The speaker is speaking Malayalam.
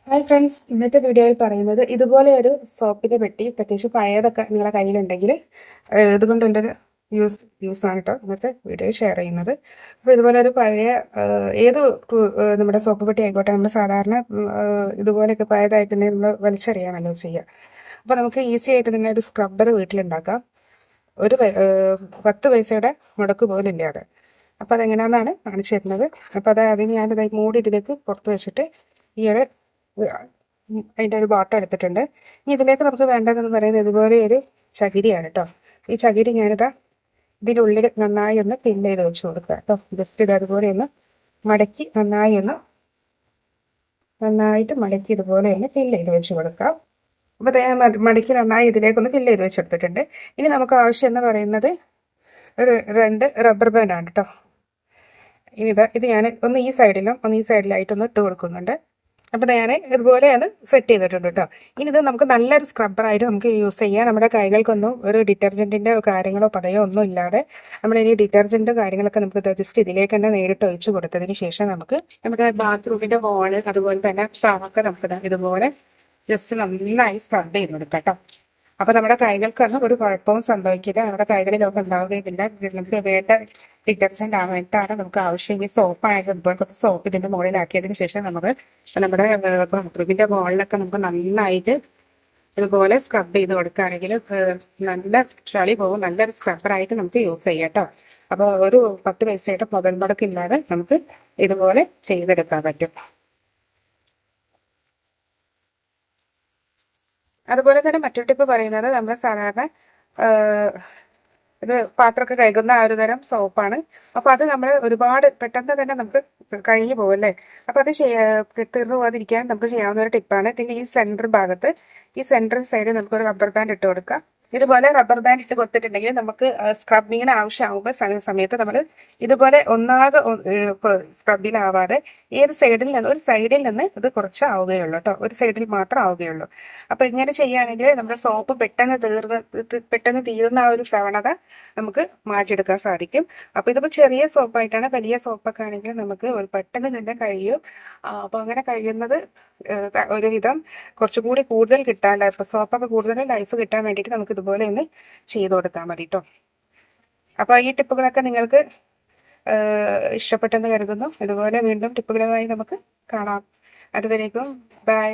ഹായ് ഫ്രണ്ട്സ്, ഇന്നത്തെ വീഡിയോയിൽ പറയുന്നത് ഇതുപോലെ ഒരു സോപ്പിന്റെ പെട്ടി, പ്രത്യേകിച്ച് പഴയതൊക്കെ നിങ്ങളുടെ കയ്യിലുണ്ടെങ്കിൽ ഇതുകൊണ്ടുള്ളൊരു യൂസാണ് കേട്ടോ ഇന്നത്തെ വീഡിയോ ഷെയർ ചെയ്യുന്നത്. അപ്പോൾ ഇതുപോലെ ഒരു പഴയ ഏത് നമ്മുടെ സോപ്പ് പെട്ടി ആയിക്കോട്ടെ, നമ്മൾ സാധാരണ ഇതുപോലെയൊക്കെ പഴയതായിട്ടുണ്ടെങ്കിൽ നമ്മൾ വലിച്ചെറിയാണല്ലോ ചെയ്യുക. അപ്പോൾ നമുക്ക് ഈസി ആയിട്ട് തന്നെ ഒരു സ്ക്രബ്ബർ വീട്ടിലുണ്ടാക്കാം, ഒരു 10 പൈസയുടെ മുടക്ക് പോലും ഇല്ലാതെ. അപ്പോൾ അതെങ്ങനെയാണെന്നാണ് കാണിച്ചു തരുന്നത്. അപ്പോൾ അതിന് ഞാനിത് മൂടി ഇതിലേക്ക് പുറത്ത് വെച്ചിട്ട് ഈ ഒരു അതിൻ്റെ ഒരു ബോട്ടം എടുത്തിട്ടുണ്ട്. ഇനി ഇതിലേക്ക് നമുക്ക് വേണ്ടതെന്ന് പറയുന്നത് ഇതുപോലെ ഒരു ചകിരിയാണ് കേട്ടോ. ഈ ചകിരി ഞാനിതാ ഇതിനുള്ളിൽ നന്നായി ഒന്ന് ഫില്ല് ചെയ്ത് വെച്ച് കൊടുക്കുക കേട്ടോ. ജസ്റ്റ് ഇത് അതുപോലെ ഒന്ന് മടക്കി നന്നായിട്ട് മടക്കി ഇതുപോലെ ഒന്ന് ഫില്ല് ചെയ്ത് വെച്ച് കൊടുക്കാം. അപ്പോൾ മടക്കി നന്നായി ഇതിലേക്കൊന്ന് ഫില്ല് ചെയ്ത് വെച്ചെടുത്തിട്ടുണ്ട്. ഇനി നമുക്ക് ആവശ്യം എന്ന് പറയുന്നത് ഒരു 2 റബ്ബർ ബാൻഡാണ് കേട്ടോ. ഇനി ഇത് ഞാൻ ഒന്ന് ഈ സൈഡിലും ഒന്ന് ഈ സൈഡിലായിട്ടൊന്ന് ഇട്ട് കൊടുക്കുന്നുണ്ട്. അപ്പോൾ ഞാൻ ഇതുപോലെ അത് സെറ്റ് ചെയ്തിട്ടുണ്ട് കേട്ടോ. ഇനി ഇത് നമുക്ക് നല്ലൊരു സ്ക്രബ്ബറായിട്ട് നമുക്ക് യൂസ് ചെയ്യാം. നമ്മുടെ കൈകൾക്കൊന്നും ഒരു ഡിറ്റർജൻറ്റിൻ്റെ കാര്യങ്ങളോ പതയോ ഒന്നും ഇല്ലാതെ നമ്മളിനി ഡിറ്റർജൻറ്റ് കാര്യങ്ങളൊക്കെ നമുക്ക് ജസ്റ്റ് ഇതിലേക്ക് തന്നെ നേരിട്ട് ഒഴിച്ച് കൊടുത്തതിന് ശേഷം നമുക്ക് നമ്മുടെ ബാത്റൂമിൻ്റെ വോള് അതുപോലെ തന്നെ ഷവറൊക്കെ നമുക്ക് ഇതുപോലെ ജസ്റ്റ് നന്നായി സ്ക്രബ് ചെയ്ത് കൊടുക്കാം കേട്ടോ. അപ്പോൾ നമ്മുടെ കൈകൾക്കൊന്നും ഒരു കുഴപ്പവും സംഭവിക്കില്ല, നമ്മുടെ കൈകളിലൊക്കെ ഉണ്ടാവുകയില്ല. നമുക്ക് വേണ്ട ഡിറ്റർജന്റ് ആണ് എന്താണ് നമുക്ക് ആവശ്യം. ഈ സോപ്പാണെങ്കിൽ അതുപോലെ സോപ്പ് ഇതിന്റെ മുകളിലാക്കിയതിന് ശേഷം നമുക്ക് നമ്മുടെ ബാത്റൂമിന്റെ മുകളിലൊക്കെ നമുക്ക് നന്നായിട്ട് ഇതുപോലെ സ്ക്രബ് ചെയ്ത് കൊടുക്കുകയാണെങ്കിൽ നല്ല ചളി പോകും. നല്ലൊരു സ്ക്രബ്ബറായിട്ട് നമുക്ക് യൂസ് ചെയ്യാം കേട്ടോ. അപ്പോൾ ഒരു 10 പൈസയുടെ മുതൽ മുടക്കില്ലാതെ നമുക്ക് ഇതുപോലെ ചെയ്തെടുക്കാൻ പറ്റും. അതുപോലെ തന്നെ മറ്റൊരു ടിപ്പ് പറയുന്നത്, നമ്മൾ സാധാരണ ഇത് പാത്രമൊക്കെ കഴുകുന്ന ആ ഒരു തരം സോപ്പാണ്. അപ്പോൾ അത് നമ്മൾ ഒരുപാട് പെട്ടെന്ന് തന്നെ നമുക്ക് കഴിഞ്ഞു പോകും അല്ലേ. അപ്പോൾ അത് തീർന്നു പോകാതിരിക്കാൻ നമുക്ക് ചെയ്യാവുന്ന ഒരു ടിപ്പാണ്. ഇതിൻ്റെ ഈ സെൻറ്റർ ഭാഗത്ത്, ഈ സെൻട്രൽ സൈഡിൽ നമുക്കൊരു റബ്ബർ ബാൻഡ് ഇട്ട് കൊടുക്കാം. ഇതുപോലെ റബ്ബർ ബാൻഡ് ഇട്ട് കൊടുത്തിട്ടുണ്ടെങ്കിൽ നമുക്ക് സ്ക്രബിങ്ങിന് ആവശ്യമാകുമ്പോൾ സമയത്ത് നമ്മൾ ഇതുപോലെ ഒന്നാകെ സ്ക്രബിലാവാതെ ഏത് സൈഡിൽ നിന്ന് ഒരു സൈഡിൽ നിന്ന് ഇത് കുറച്ച് ആവുകയുള്ളൂ കേട്ടോ. ഒരു സൈഡിൽ മാത്രം ആവുകയുള്ളൂ. അപ്പോൾ ഇങ്ങനെ ചെയ്യുകയാണെങ്കിൽ നമ്മുടെ സോപ്പ് പെട്ടെന്ന് തീരുന്ന ആ ഒരു പ്രവണത നമുക്ക് മാറ്റിയെടുക്കാൻ സാധിക്കും. അപ്പോൾ ഇതിപ്പോൾ ചെറിയ സോപ്പായിട്ടാണ്, വലിയ സോപ്പൊക്കെ ആണെങ്കിൽ നമുക്ക് ഒരു പെട്ടെന്ന് തന്നെ കഴിയും. അപ്പോൾ അങ്ങനെ കഴിയുന്നത് ഒരുവിധം കുറച്ചുകൂടി കൂടുതൽ കിട്ടാൻ, സോപ്പൊക്കെ കൂടുതൽ ലൈഫ് കിട്ടാൻ വേണ്ടിയിട്ട് നമുക്ക് ഇതുപോലെ ഒന്ന് ചെയ്ത് കൊടുത്താൽ മതി കേട്ടോ. അപ്പോൾ ഈ ടിപ്പുകളൊക്കെ നിങ്ങൾക്ക് ഇഷ്ടപ്പെട്ടെന്ന് കരുതുന്നു. ഇതുപോലെ വീണ്ടും ടിപ്പുകളുമായി നമുക്ക് കാണാം. അതുവരേക്കും ബൈ.